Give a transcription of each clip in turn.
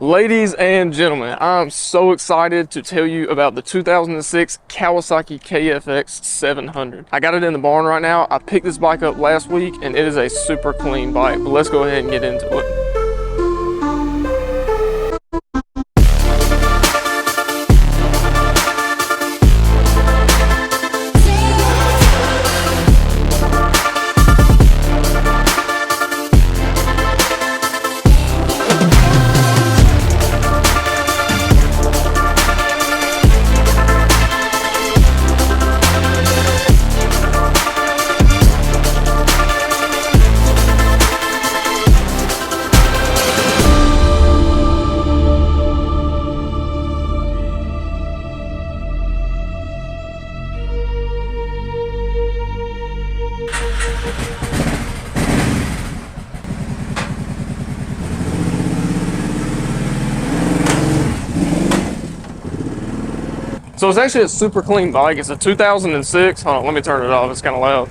Ladies and gentlemen, I'm so excited to tell you about the 2006 Kawasaki KFX700. I got it in the barn right now. I picked this bike up last week and it is a super clean bike, but let's go ahead and get into it. So it's actually a super clean bike. It's a 2006, hold on, let me turn it off, it's kind of loud.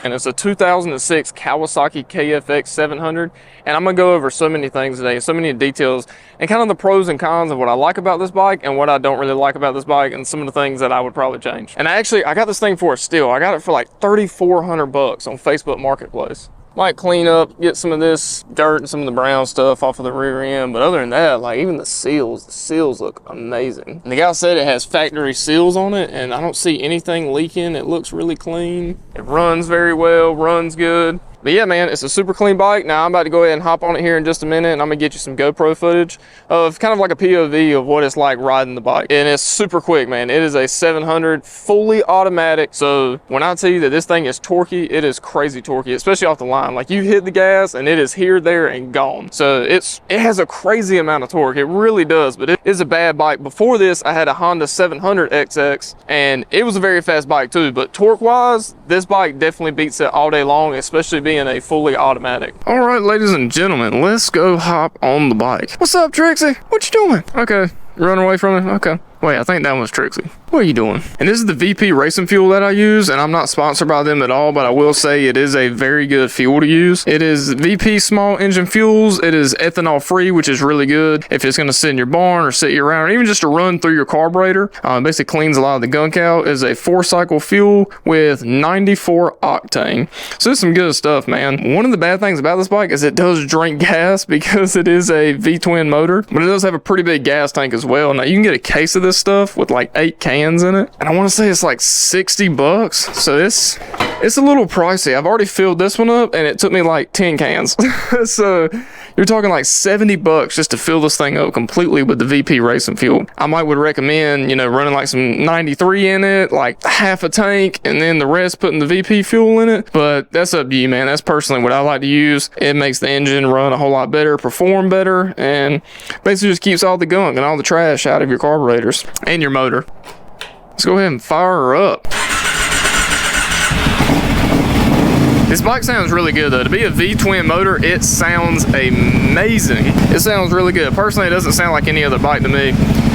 And it's a 2006 Kawasaki KFX700. And I'm gonna go over so many things today, so many details, and kind of the pros and cons of what I like about this bike and what I don't really like about this bike, and some of the things that I would probably change. And I got this thing for a steal. I got it for like 3,400 bucks on Facebook Marketplace. Might clean up, get some of this dirt and some of the brown stuff off of the rear end, but other than that, like even the seals look amazing. And the guy said it has factory seals on it, and I don't see anything leaking. It looks really clean. It runs very well, runs good. But yeah, man, it's a super clean bike. Now I'm about to go ahead and hop on it here in just a minute, and I'm gonna get you some GoPro footage of kind of like a POV of what it's like riding the bike. And it's super quick, man. It is a 700 fully automatic. So when I tell you that this thing is torquey, it is crazy torquey, especially off the line. Like you hit the gas and it is here, there, and gone. So it has a crazy amount of torque. It really does, but it is a bad bike. Before this, I had a Honda 700 XX, and it was a very fast bike too, but torque-wise, this bike definitely beats it all day long, especially being a fully automatic. All right, ladies and gentlemen, let's go hop on the bike. What's up, Trixie? What you doing? Okay, running away from it? Okay. Wait, I think that was Trixie. What are you doing? And this is the VP racing fuel that I use, and I'm not sponsored by them at all, but I will say it is a very good fuel to use. It is VP small engine fuels. It is ethanol free, which is really good if it's going to sit in your barn or sit you around, or even just to run through your carburetor. Basically cleans a lot of the gunk out. It is a 4-cycle fuel with 94 octane. So it's some good stuff, man. One of the bad things about this bike is it does drink gas because it is a V-twin motor, but it does have a pretty big gas tank as well. Now you can get a case of this stuff with like 8 cans in it, and I want to say it's like 60 bucks. So it's a little pricey. I've already filled this one up and it took me like 10 cans. So you're talking like 70 bucks just to fill this thing up completely with the VP racing fuel. I would recommend, running like some 93 in it, like half a tank, and then the rest putting the VP fuel in it. But that's up to you, man. That's personally what I like to use. It makes the engine run a whole lot better, perform better, and basically just keeps all the gunk and all the trash out of your carburetors and your motor. Let's go ahead and fire her up. This bike sounds really good though. To be a V-twin motor, it sounds amazing. It sounds really good. Personally, it doesn't sound like any other bike to me.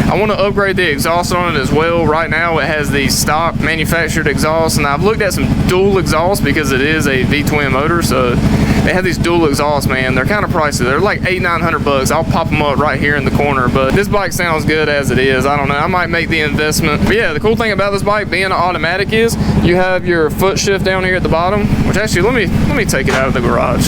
I want to upgrade the exhaust on it as well. Right now it has the stock manufactured exhaust, and I've looked at some dual exhausts because it is a V-twin motor. So they have these dual exhausts, man. They're kind of pricey. They're like $800-900 bucks. I'll pop them up right here in the corner, but this bike sounds good as it is. I don't know, I might make the investment. But yeah, the cool thing about this bike being an automatic is you have your foot shift down here at the bottom, which actually let me take it out of the garage.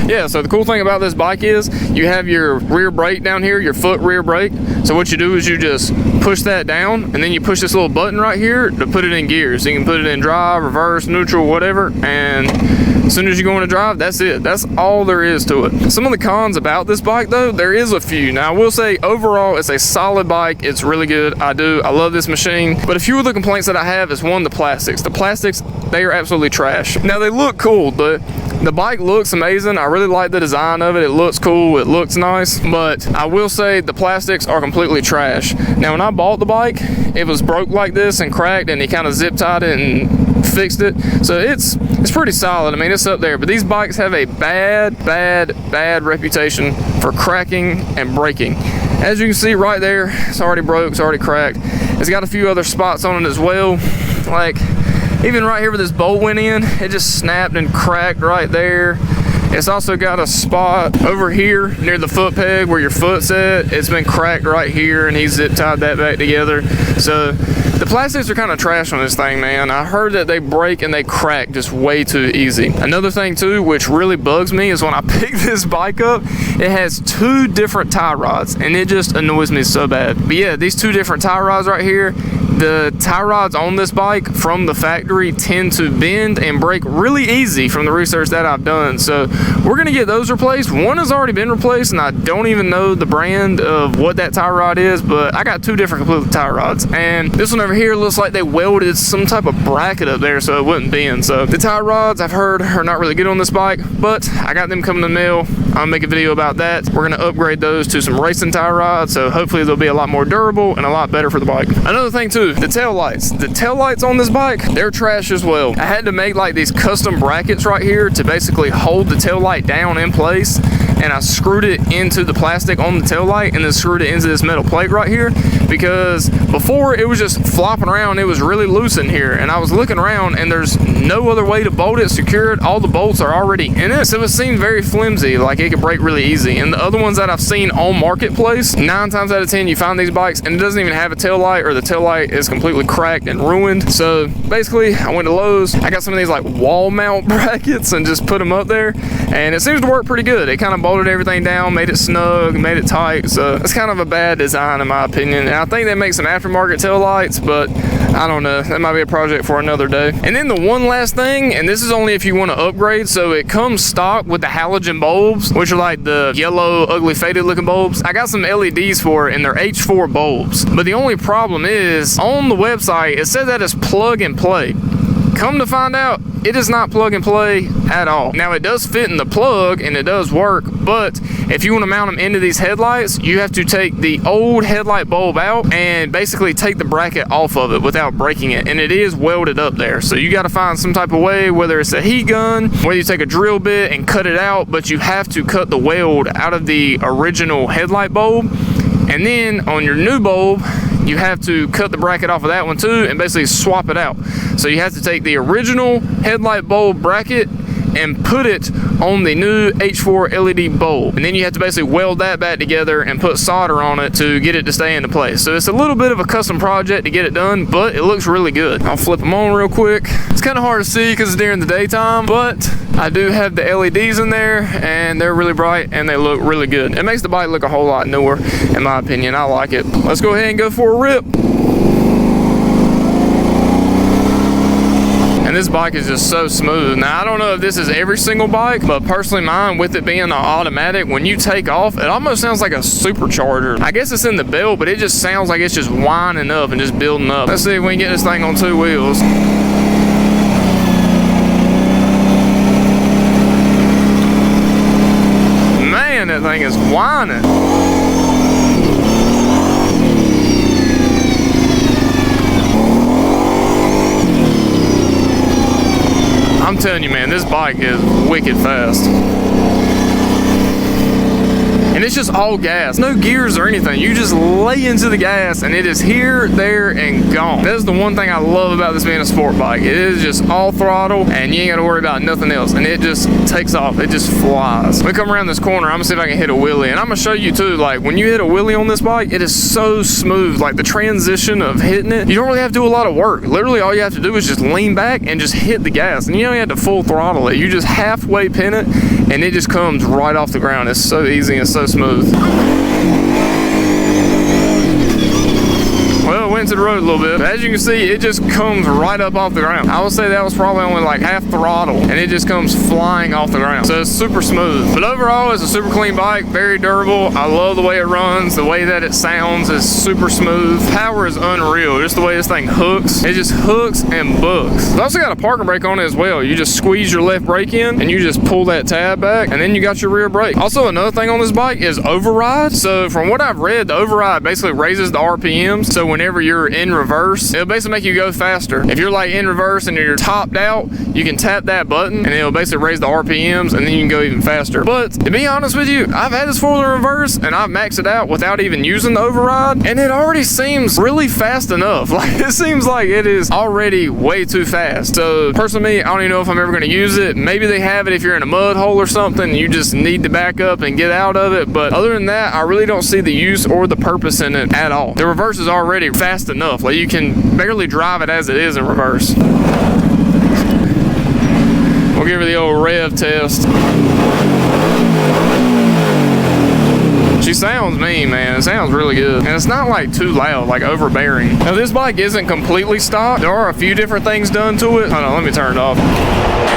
Yeah, so the cool thing about this bike is you have your rear brake down here, your foot rear brake. So what you do is you just push that down, and then you push this little button right here to put it in gear. So you can put it in drive, reverse, neutral, whatever, and as soon as you go into drive, that's it. That's all there is to it. Some of the cons about this bike though, there is a few. Now I will say overall it's a solid bike. It's really good. I love this machine. But a few of the complaints that I have is one, the plastics. The plastics, they are absolutely trash. Now they look cool, but the bike looks amazing. I really like the design of it. It looks cool. It looks nice. But I will say the plastics are completely trash. Now when I bought the bike, it was broke like this and cracked, and he kind of zip tied it and fixed it. So it's pretty solid. I mean, it's up there. But these bikes have a bad reputation for cracking and breaking. As you can see right there, it's already broke, it's already cracked. It's got a few other spots on it as well. Like even right here where this bolt went in, it just snapped and cracked right there. It's also got a spot over here near the foot peg where your foot's at. It's been cracked right here, and he zip tied that back together. So the plastics are kind of trash on this thing, man. I heard that they break and they crack just way too easy. Another thing too, which really bugs me, is when I pick this bike up, it has 2 different tie rods, and it just annoys me so bad. But yeah, these 2 different tie rods right here, the tie rods on this bike from the factory tend to bend and break really easy from the research that I've done. So we're gonna get those replaced. One has already been replaced, and I don't even know the brand of what that tie rod is, but I got 2 different complete tie rods. And this one over here looks like they welded some type of bracket up there so it wouldn't bend. So the tie rods, I've heard, are not really good on this bike, but I got them coming to the mail. I'll make a video about that. We're gonna upgrade those to some racing tie rods, so hopefully they'll be a lot more durable and a lot better for the bike. Another thing too, the tail lights. The tail lights on this bike, they're trash as well. I had to make like these custom brackets right here to basically hold the tail light down in place, and I screwed it into the plastic on the tail light and then screwed it into this metal plate right here, because before it was just flopping around. It was really loose in here, and I was looking around and there's no other way to bolt it, secure it. All the bolts are already in it, so it seemed very flimsy, like it could break really easy. And the other ones that I've seen on Marketplace, 9 times out of 10 you find these bikes and it doesn't even have a tail light, or the tail light is completely cracked and ruined. So basically I went to Lowe's, I got some of these like wall mount brackets and just put them up there, and it seems to work pretty good. It kind of bolted everything down, made it snug, made it tight. So it's kind of a bad design in my opinion, and I think they make some aftermarket tail lights, but I don't know, that might be a project for another day. And then the one last thing, and this is only if you want to upgrade, so it comes stock with the halogen bulbs, which are like the yellow ugly faded looking bulbs. I got some LEDs for it, and they're H4 bulbs, but the only problem is on the website it says that it's plug and play. Come to find out, it is not plug and play at all. Now it does fit in the plug and it does work, but if you want to mount them into these headlights, you have to take the old headlight bulb out and basically take the bracket off of it without breaking it, and it is welded up there. So you got to find some type of way, whether it's a heat gun, whether you take a drill bit and cut it out, but you have to cut the weld out of the original headlight bulb. And then on your new bulb, you have to cut the bracket off of that one too and basically swap it out. So you have to take the original headlight bulb bracket and put it on the new H4 LED bulb, and then you have to basically weld that back together and put solder on it to get it to stay into place. So it's a little bit of a custom project to get it done, but it looks really good. I'll flip them on real quick. It's kind of hard to see because it's during the daytime, but I do have the LEDs in there and they're really bright and they look really good. It makes the bike look a whole lot newer in my opinion. I like it. Let's go ahead and go for a rip. And this bike is just so smooth. Now I don't know if this is every single bike, but personally mine, with it being an automatic, when you take off, it almost sounds like a supercharger. I guess it's in the belt, but it just sounds like it's just winding up and just building up. Let's see if we can get this thing on 2 wheels. Man, that thing is whining. I'm telling you, man, this bike is wicked fast. And it's just all gas, no gears or anything. You just lay into the gas and it is here, there, and gone. That's the one thing I love about this being a sport bike. It is just all throttle and you ain't gotta worry about nothing else. And it just takes off, it just flies. When we come around this corner, I'm gonna see if I can hit a wheelie. And I'm gonna show you too, like when you hit a wheelie on this bike, it is so smooth. Like the transition of hitting it, you don't really have to do a lot of work. Literally all you have to do is just lean back and just hit the gas. And you don't have to full throttle it. You just halfway pin it and it just comes right off the ground. It's so easy and so smooth. Well, it went to the road a little bit, but as you can see, it just comes right up off the ground. I would say that was probably only like half throttle, and it just comes flying off the ground. So it's super smooth. But overall, it's a super clean bike, very durable. I love the way it runs, the way that it sounds is super smooth. Power is unreal, just the way this thing hooks. It just hooks and bucks. It's also got a parking brake on it as well. You just squeeze your left brake in, and you just pull that tab back, and then you got your rear brake. Also, another thing on this bike is override. So from what I've read, the override basically raises the RPMs. So whenever you're you're in reverse, it'll basically make you go faster. If you're like in reverse and you're topped out, you can tap that button and it'll basically raise the RPMs, and then you can go even faster. But to be honest with you, I've had this four-wheel reverse and I've maxed it out without even using the override, and it already seems really fast enough. Like, it seems like it is already way too fast. So personally, I don't even know if I'm ever going to use it. Maybe they have it if you're in a mud hole or something, you just need to back up and get out of it. But other than that, I really don't see the use or the purpose in it at all. The reverse is already fast enough. Like, you can barely drive it as it is in reverse. We'll give her the old rev test. She sounds mean, man. It sounds really good. And it's not like too loud, like overbearing. Now, this bike isn't completely stock. There are a few different things done to it. Hold on, let me turn it off.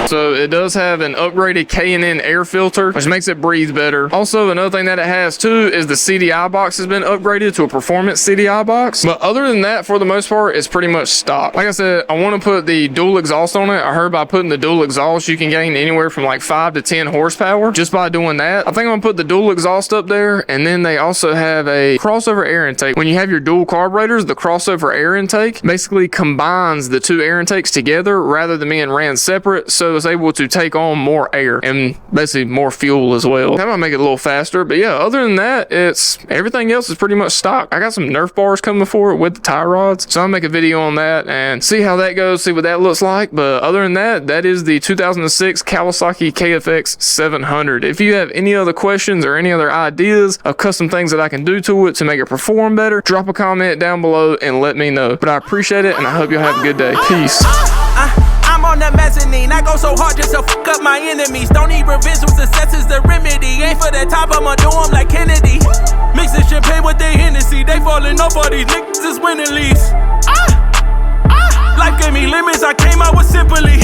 So it does have an upgraded K&N air filter, which makes it breathe better. Also, another thing that it has too is the CDI box has been upgraded to a performance CDI box. But other than that, for the most part, it's pretty much stock. Like I said, I want to put the dual exhaust on it. I heard by putting the dual exhaust, you can gain anywhere from like 5 to 10 horsepower just by doing that. I think I'm gonna put the dual exhaust up there, and then they also have a crossover air intake. When you have your dual carburetors, the crossover air intake basically combines the two air intakes together rather than being ran separate, so it's able to take on more air and basically more fuel as well. That might make it a little faster, but yeah, other than that, it's everything else is pretty much stock. I got some Nerf bars coming for it with the tie rods, so I'll make a video on that and see how that goes, see what that looks like. But other than that, that is the 2006 Kawasaki KFX700. If you have any other questions or any other ideas of custom things that I can do to it to make it perform better, drop a comment down below and let me know. But I appreciate it, and I hope you'll have a good day. Peace. I'm on the mezzanine. I go so hard just to fuck up my enemies. Don't need revenge when success is the remedy. Ain't for the top, I'ma do them like Kennedy. Mixing champagne with their Hennessy. They falling off, all these niggas is winning leads. Life gave me limits, I came out with simply.